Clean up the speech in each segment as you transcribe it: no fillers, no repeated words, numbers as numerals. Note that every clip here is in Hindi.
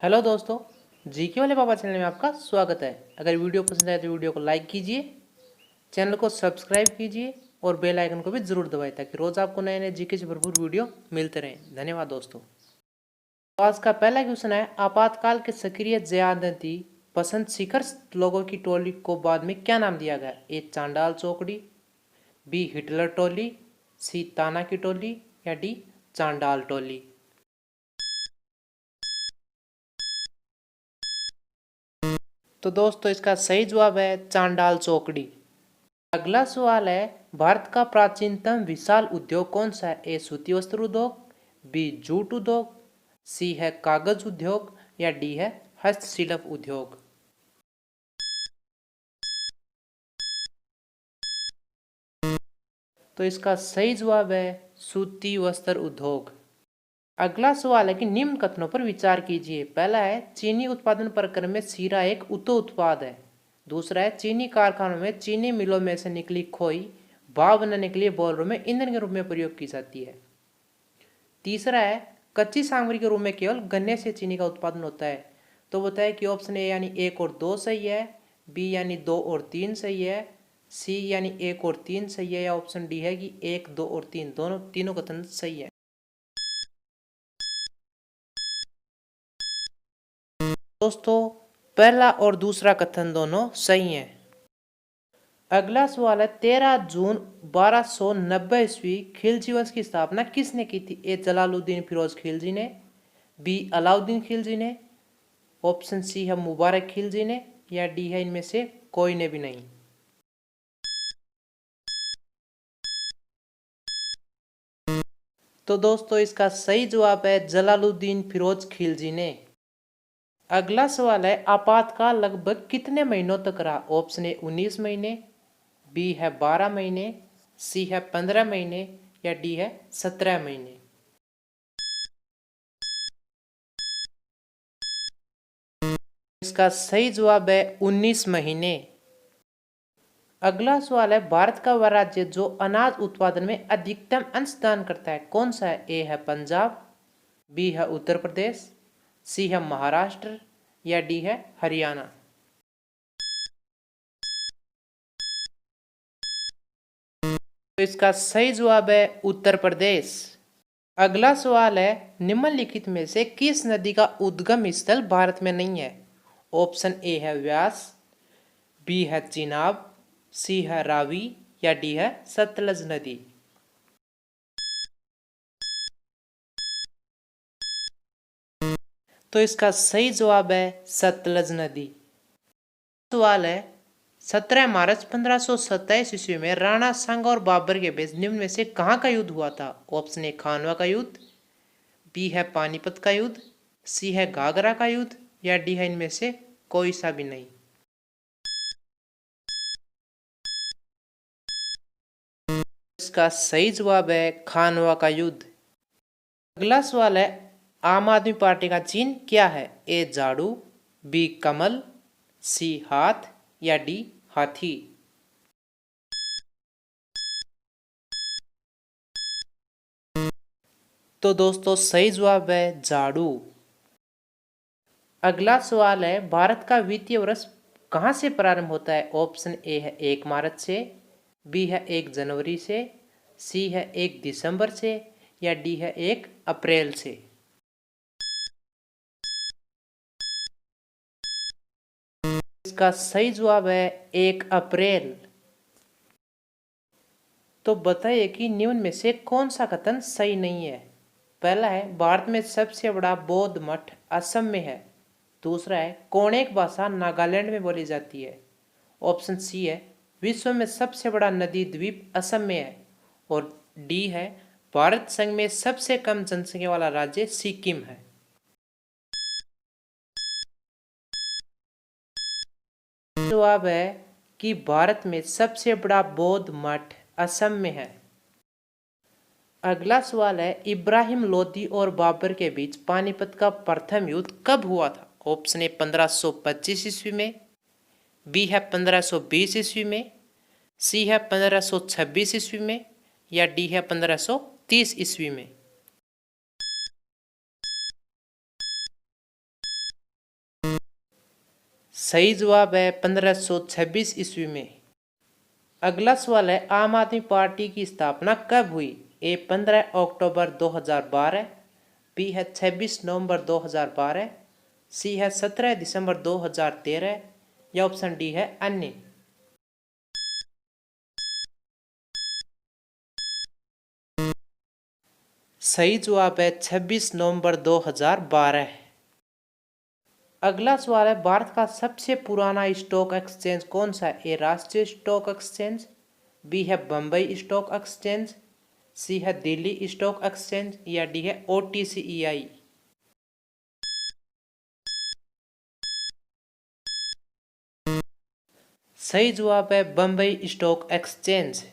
हेलो दोस्तों, जीके वाले पापा चैनल में आपका स्वागत है। अगर वीडियो पसंद आए तो वीडियो को लाइक कीजिए, चैनल को सब्सक्राइब कीजिए और बेल आइकन को भी जरूर दबाएं ताकि रोज आपको नए नए जीके से भरपूर वीडियो मिलते रहें। धन्यवाद दोस्तों। तो आज का पहला क्वेश्चन है, आपातकाल के सक्रिय ज्यादती पसंद शिखर लोगों की टोली को बाद में क्या नाम दिया गया? ए चांडाल चौकड़ी, बी हिटलर टोली, सी ताना की टोली या डी चांडाल टोली। तो दोस्तों इसका सही जवाब है चांडाल चौकड़ी। अगला सवाल है, भारत का प्राचीनतम विशाल उद्योग कौन सा है? ए सूती वस्त्र उद्योग, बी जूट उद्योग, सी है कागज उद्योग या डी है हस्तशिल्प उद्योग। तो इसका सही जवाब है सूती वस्त्र उद्योग। अगला सवाल है कि निम्न कथनों पर विचार कीजिए। पहला है, चीनी उत्पादन प्रक्रिया में शीरा एक उप उत्पाद है। दूसरा है, चीनी कारखानों में चीनी मिलों में से निकली खोई भाप बनाने के लिए बॉयलरों में ईंधन के रूप में प्रयोग की जाती है। तीसरा है, कच्ची सामग्री के रूप में केवल गन्ने से चीनी का उत्पादन होता है। तो बताए कि ऑप्शन ए यानी 1 और 2 सही है, बी यानी 2 और 3 सही है, सी यानी 1 और 3 सही है या ऑप्शन डी है कि 1, 2 और 3 तीनों कथन सही है। दोस्तों पहला और दूसरा कथन दोनों सही हैं। अगला सवाल है, 13 जून 1290 ईस्वी खिलजी वंश की स्थापना किसने की थी? ए जलालुद्दीन फिरोज खिलजी ने, बी अलाउद्दीन खिलजी ने, ऑप्शन सी है मुबारक खिलजी ने या डी है इनमें से कोई ने भी नहीं। तो दोस्तों इसका सही जवाब है जलालुद्दीन फिरोज खिलजी ने। अगला सवाल है, आपातकाल लगभग कितने महीनों तक रहा? ऑप्शन ए 19 महीने, बी है 12 महीने, सी है 15 महीने या डी है 17 महीने। इसका सही जवाब है 19 महीने। अगला सवाल है, भारत का वह राज्य जो अनाज उत्पादन में अधिकतम अंशदान करता है कौन सा है? ए है पंजाब, बी है उत्तर प्रदेश, सी है महाराष्ट्र या डी है हरियाणा। तो इसका सही जवाब है उत्तर प्रदेश। अगला सवाल है, निम्नलिखित में से किस नदी का उद्गम स्थल भारत में नहीं है? ऑप्शन ए है व्यास, बी है चिनाब, सी है रावी या डी है सतलज नदी। तो इसका सही जवाब है सतलज नदी। सवाल है, 17 मार्च 1527 ईस्वी में राणा सांगा और बाबर के बीच निम्न में से कहाँ का युद्ध हुआ था? ऑप्शन ए खानवा का युद्ध, बी है पानीपत का युद्ध, सी है घाघरा का युद्ध या डी है इनमें से कोई सा भी नहीं। इसका सही जवाब है खानवा का युद्ध। अगला सवाल है, आम आदमी पार्टी का चिन्ह क्या है? ए झाड़ू, बी कमल, सी हाथ या डी हाथी। तो दोस्तों सही जवाब है झाड़ू। अगला सवाल है, भारत का वित्तीय वर्ष कहाँ से प्रारंभ होता है? ऑप्शन ए है 1 मार्च से, बी है 1 जनवरी से, सी है 1 दिसंबर से या डी है 1 अप्रैल से। इसका सही जवाब है 1 अप्रैल। तो बताइए कि निम्न में से कौन सा कथन सही नहीं है? पहला है, भारत में सबसे बड़ा बौद्ध मठ असम में है। दूसरा है, कोणेक भाषा नागालैंड में बोली जाती है। ऑप्शन सी है, विश्व में सबसे बड़ा नदी द्वीप असम में है और डी है, भारत संघ में सबसे कम जनसंख्या वाला राज्य सिक्किम है। जवाब है कि भारत में सबसे बड़ा बौद्ध मठ असम में है। अगला सवाल है, इब्राहिम लोदी और बाबर के बीच पानीपत का प्रथम युद्ध कब हुआ था? ऑप्शन ए 1525 ईस्वी में, बी है 1520 ईस्वी में, सी है 1526 ईस्वी में या डी है 1530 ईस्वी में। सही जवाब है 1526 ईस्वी में। अगला सवाल है, आम आदमी पार्टी की स्थापना कब हुई? ए 15 अक्टूबर 2012, बी है 26 नवंबर 2012, सी है 17 दिसंबर 2013 या ऑप्शन डी है अन्य। सही जवाब है 26 नवंबर 2012। अगला सवाल है, भारत का सबसे पुराना स्टॉक एक्सचेंज कौन सा है? ए राष्ट्रीय स्टॉक एक्सचेंज, बी है बम्बई स्टॉक एक्सचेंज, सी है दिल्ली स्टॉक एक्सचेंज या डी है OTCEI। सही जवाब है बम्बई स्टॉक एक्सचेंज।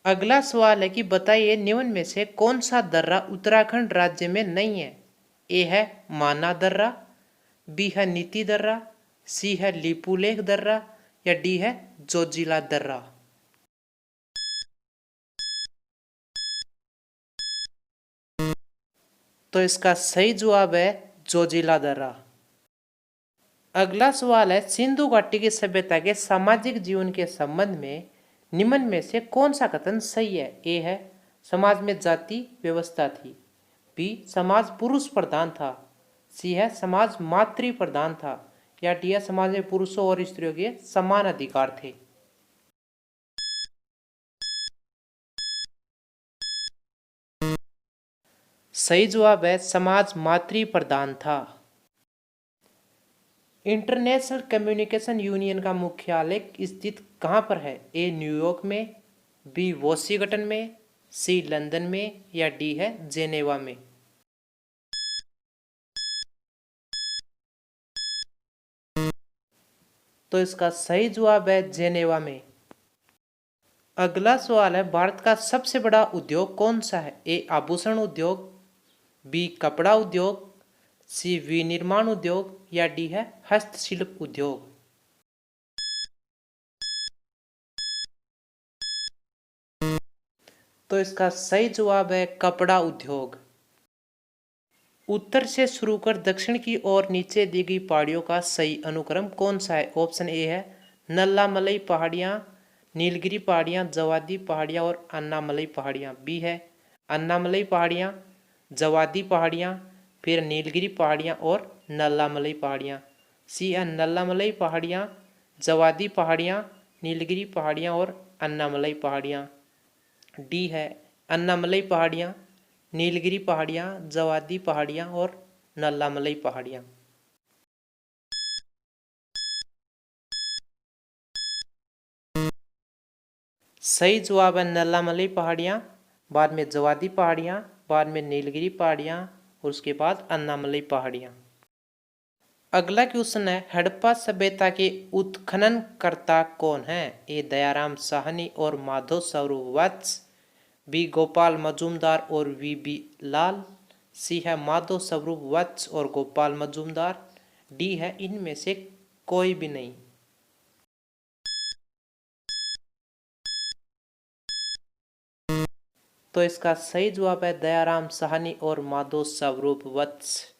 अगला सवाल है कि बताइए निम्न में से कौन सा दर्रा उत्तराखंड राज्य में नहीं है? ए है माना दर्रा, बी है नीति दर्रा, सी है लिपुलेख दर्रा या डी है जोजिला दर्रा। तो इसका सही जवाब है जोजिला दर्रा। अगला सवाल है, सिंधु घाटी की सभ्यता के सामाजिक जीवन के संबंध में निम्न में से कौन सा कथन सही है? ए है समाज में जाति व्यवस्था थी, बी समाज पुरुष प्रधान था, सी है समाज मातृ प्रधान था या डी है समाज में पुरुषों और स्त्रियों के समान अधिकार थे। सही जवाब है समाज मातृ प्रधान था। इंटरनेशनल कम्युनिकेशन यूनियन का मुख्यालय स्थित कहाँ पर है? ए न्यूयॉर्क में, बी वॉशिंगटन में, सी लंदन में या डी है जेनेवा में। तो इसका सही जवाब है जेनेवा में। अगला सवाल है, भारत का सबसे बड़ा उद्योग कौन सा है? ए आभूषण उद्योग, बी कपड़ा उद्योग, सी विनिर्माण उद्योग या डी है हस्तशिल्प उद्योग। तो इसका सही जवाब है कपड़ा उद्योग। उत्तर से शुरू कर दक्षिण की ओर नीचे दी गई पहाड़ियों का सही अनुक्रम कौन सा है? ऑप्शन ए है नल्लामलई पहाड़ियाँ, नीलगिरी पहाड़ियाँ, जवादी पहाड़ियाँ और अन्नामलई पहाड़ियाँ, बी है अन्नामलई पहाड़ियाँ, जवादी पहाड़ियाँ, फिर नीलगिरी पहाड़ियाँ और नल्लामलई पहाड़ियाँ, सी है नल्लामलई पहाड़ियाँ, जवादी पहाड़ियाँ, नीलगिरी पहाड़ियाँ और अन्नामलई पहाड़ियाँ, डी है अन्नामलई पहाड़ियाँ, नीलगिरी पहाड़ियाँ, जवादी पहाड़ियाँ और नल्लामलई पहाड़ियाँ। सही जवाब है नल्लामलई पहाड़ियाँ, बाद में जवादी पहाड़ियाँ, बाद में नीलगिरी पहाड़ियाँ और उसके बाद अन्नामलई पहाड़ियाँ। अगला क्वेश्चन है, हड़प्पा सभ्यता के उत्खननकर्ता कौन है? ए दयाराम साहनी और माधव स्वरूप वत्स, बी गोपाल मजूमदार और VB लाल, सी है माधव स्वरूप वत्स और गोपाल मजूमदार, डी है इनमें से कोई भी नहीं। तो इसका सही जवाब है दयाराम साहनी और माधव स्वरूप वत्स।